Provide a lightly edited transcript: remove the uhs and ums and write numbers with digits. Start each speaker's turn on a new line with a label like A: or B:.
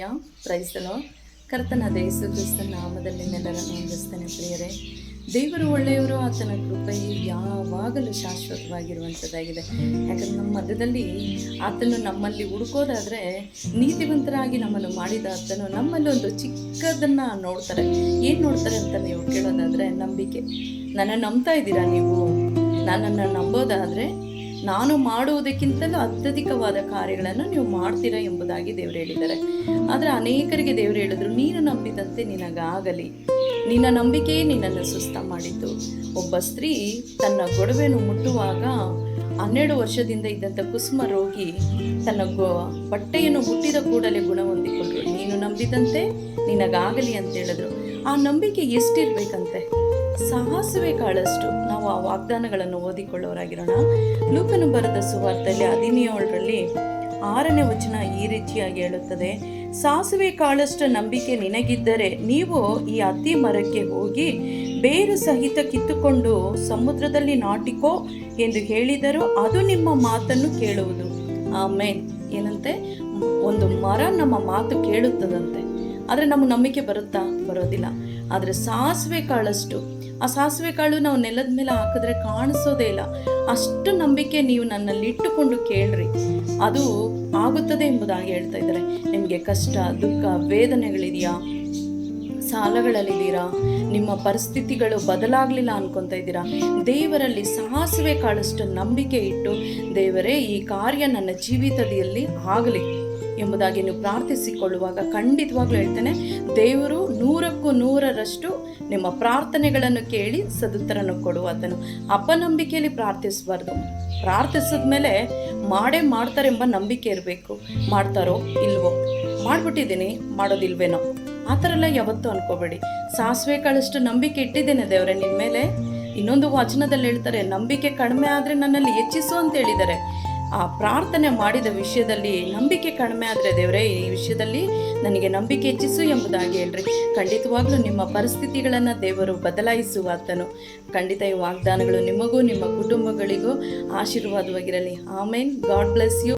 A: Hallelujah. Praise the lord. ಕರ್ತನಾದ ಯೇಸು ಕ್ರಿಸ್ತನ ನಾಮದಲ್ಲಿ ನಿಮ್ಮೆಲ್ಲರನ್ನು ವಂದಿಸ್ತೇನೆ ಪ್ರಿಯರೇ. ದೇವರು ಒಳ್ಳೆಯವರು, ಆತನ ಕೃಪೆಯು ಯಾವಾಗಲೂ ಶಾಶ್ವತವಾಗಿರುವಂಥದ್ದಾಗಿದೆ. ಯಾಕಂದರೆ ನಮ್ಮ ಮಧ್ಯದಲ್ಲಿ ಆತನು ನಮ್ಮಲ್ಲಿ ಹುಡುಕೋದಾದರೆ, ನೀತಿವಂತರಾಗಿ ನಮ್ಮನ್ನು ಮಾಡಿದ ಆತನು ನಮ್ಮಲ್ಲಿ ಒಂದು ಚಿಕ್ಕದನ್ನು ನೋಡ್ತಾರೆ. ಏನು ನೋಡ್ತಾರೆ ಅಂತ ನೀವು ಕೇಳೋದಾದರೆ, ನಂಬಿಕೆ. ನನ್ನನ್ನು ನಂಬ್ತಾ ಇದ್ದೀರಾ ನೀವು? ನನ್ನನ್ನು ನಂಬೋದಾದರೆ ನಾನು ಮಾಡುವುದಕ್ಕಿಂತಲೂ ಅತ್ಯಧಿಕವಾದ ಕಾರ್ಯಗಳನ್ನು ನೀವು ಮಾಡ್ತೀರಾ ಎಂಬುದಾಗಿ ದೇವರು ಹೇಳಿದ್ದಾರೆ. ಆದರೆ ಅನೇಕರಿಗೆ ದೇವರು ಹೇಳಿದ್ರು, ನೀನು ನಂಬಿದಂತೆ ನಿನಗಾಗಲಿ. ನಿನ್ನ ನಂಬಿಕೆಯೇ ನಿನ್ನನ್ನು ಸುಸ್ತ ಮಾಡಿತು. ಒಬ್ಬ ಸ್ತ್ರೀ ತನ್ನ ಗೊಡವೆಯನ್ನು ಮುಟ್ಟುವಾಗ 12 ವರ್ಷದಿಂದ ಇದ್ದಂಥ ಕುಸುಮ ರೋಗಿ ತನ್ನ ಬಟ್ಟೆಯನ್ನು ಮುಟ್ಟಿದ ಕೂಡಲೇ ಗುಣ ಹೊಂದಿಕೊಂಡ್ರು. ನೀನು ನಂಬಿದಂತೆ ನಿನಗಾಗಲಿ ಅಂತ ಹೇಳಿದ್ರು. ಆ ನಂಬಿಕೆ ಎಷ್ಟಿರ್ಬೇಕಂತೆ? ಸಾಸಿವೆ ಕಾಳಷ್ಟು. ನಾವು ಆ ವಾಗ್ದಾನಗಳನ್ನು ಓದಿಕೊಳ್ಳೋರಾಗಿರೋಣ. ಲೂಕನು ಬರೆದ ಸುವಾರ್ತೆಯಲ್ಲಿ 17ರಲ್ಲಿ 6ನೇ ವಚನ ಈ ರೀತಿಯಾಗಿ ಹೇಳುತ್ತದೆ, ಸಾಸಿವೆ ಕಾಳಷ್ಟು ನಂಬಿಕೆ ನಿನಗಿದ್ದರೆ ನೀವು ಈ ಅತ್ತಿ ಮರಕ್ಕೆ ಹೋಗಿ ಬೇರು ಸಹಿತ ಕಿತ್ತುಕೊಂಡು ಸಮುದ್ರದಲ್ಲಿ ನಾಟಿಕೋ ಎಂದು ಹೇಳಿದರೂ ಅದು ನಿಮ್ಮ ಮಾತನ್ನು ಕೇಳುವುದು. ಆಮೇನ್. ಏನಂತೆ? ಒಂದು ಮರ ನಮ್ಮ ಮಾತು ಕೇಳುತ್ತದಂತೆ. ಆದರೆ ನಮ್ಮ ನಂಬಿಕೆ ಬರುತ್ತಾ? ಬರೋದಿಲ್ಲ. ಆದರೆ ಸಾಸಿವೆ ಕಾಳಷ್ಟು, ಆ ಸಾಸಿವೆ ಕಾಳು ನಾವು ನೆಲದ ಮೇಲೆ ಹಾಕಿದ್ರೆ ಕಾಣಿಸೋದೇ ಇಲ್ಲ. ಅಷ್ಟು ನಂಬಿಕೆ ನೀವು ನನ್ನಲ್ಲಿ ಇಟ್ಟುಕೊಂಡು ಕೇಳ್ರಿ, ಅದು ಆಗುತ್ತದೆ ಎಂಬುದಾಗಿ ಹೇಳ್ತಾ ಇದ್ದಾರೆ. ನಿಮಗೆ ಕಷ್ಟ, ದುಃಖ, ವೇದನೆಗಳಿದೆಯಾ? ಸಾಲಗಳಲ್ಲಿದ್ದೀರಾ? ನಿಮ್ಮ ಪರಿಸ್ಥಿತಿಗಳು ಬದಲಾಗಲಿಲ್ಲ ಅನ್ಕೊತಾ ಇದ್ದೀರಾ? ದೇವರಲ್ಲಿ ಸಾಸಿವೆ ಕಾಳಷ್ಟು ನಂಬಿಕೆ ಇಟ್ಟು, ದೇವರೇ ಈ ಕಾರ್ಯ ನನ್ನ ಜೀವಿತದಲ್ಲಿ ಆಗಲಿ ಎಂಬುದಾಗಿ ನೀವು ಪ್ರಾರ್ಥಿಸಿಕೊಳ್ಳುವಾಗ ಖಂಡಿತವಾಗ್ಲೂ ಹೇಳ್ತೇನೆ, ದೇವರು 100ಕ್ಕೂ 100ರಷ್ಟು ನಿಮ್ಮ ಪ್ರಾರ್ಥನೆಗಳನ್ನು ಕೇಳಿ ಸದುತ್ತರನ್ನು ಕೊಡುವಾತನು. ಅಪನಂಬಿಕೆಯಲ್ಲಿ ಪ್ರಾರ್ಥಿಸಬಾರ್ದು. ಪ್ರಾರ್ಥಿಸಿದ ಮೇಲೆ ಮಾಡ್ತಾರೆ ಎಂಬ ನಂಬಿಕೆ ಇರಬೇಕು. ಮಾಡ್ತಾರೋ ಇಲ್ವೋ, ಮಾಡಿಬಿಟ್ಟಿದ್ದೀನಿ, ಮಾಡೋದಿಲ್ವೇನೋ, ಆ ಥರ ಎಲ್ಲ ಯಾವತ್ತೂ ಅನ್ಕೋಬೇಡಿ. ಸಾಸಿವೆ ಕಾಳಷ್ಟು ನಂಬಿಕೆ ಇಟ್ಟಿದ್ದೇನೆ ದೇವರೇ ನಿಮ್ಮ ಮೇಲೆ. ಇನ್ನೊಂದು ವಚನದಲ್ಲಿ ಹೇಳ್ತಾರೆ, ನಂಬಿಕೆ ಕಡಿಮೆ ಆದರೆ ನನ್ನಲ್ಲಿ ಹೆಚ್ಚಿಸು ಅಂತ ಹೇಳಿದ್ದಾರೆ. ಆ ಪ್ರಾರ್ಥನೆ ಮಾಡಿದ ವಿಷಯದಲ್ಲಿ ನಂಬಿಕೆ ಕಡಿಮೆ ಆದರೆ, ದೇವರೇ ಈ ವಿಷಯದಲ್ಲಿ ನನಗೆ ನಂಬಿಕೆ ಹೆಚ್ಚಿಸು ಎಂಬುದಾಗಿ ಹೇಳ್ರಿ. ಖಂಡಿತವಾಗ್ಲೂ ನಿಮ್ಮ ಪರಿಸ್ಥಿತಿಗಳನ್ನು ದೇವರು ಬದಲಾಯಿಸುವ ಆತನು. ಖಂಡಿತ ಈ ವಾಗ್ದಾನಗಳು ನಿಮಗೂ ನಿಮ್ಮ ಕುಟುಂಬಗಳಿಗೂ ಆಶೀರ್ವಾದವಾಗಿರಲಿ. ಆಮೇನ್. God bless you.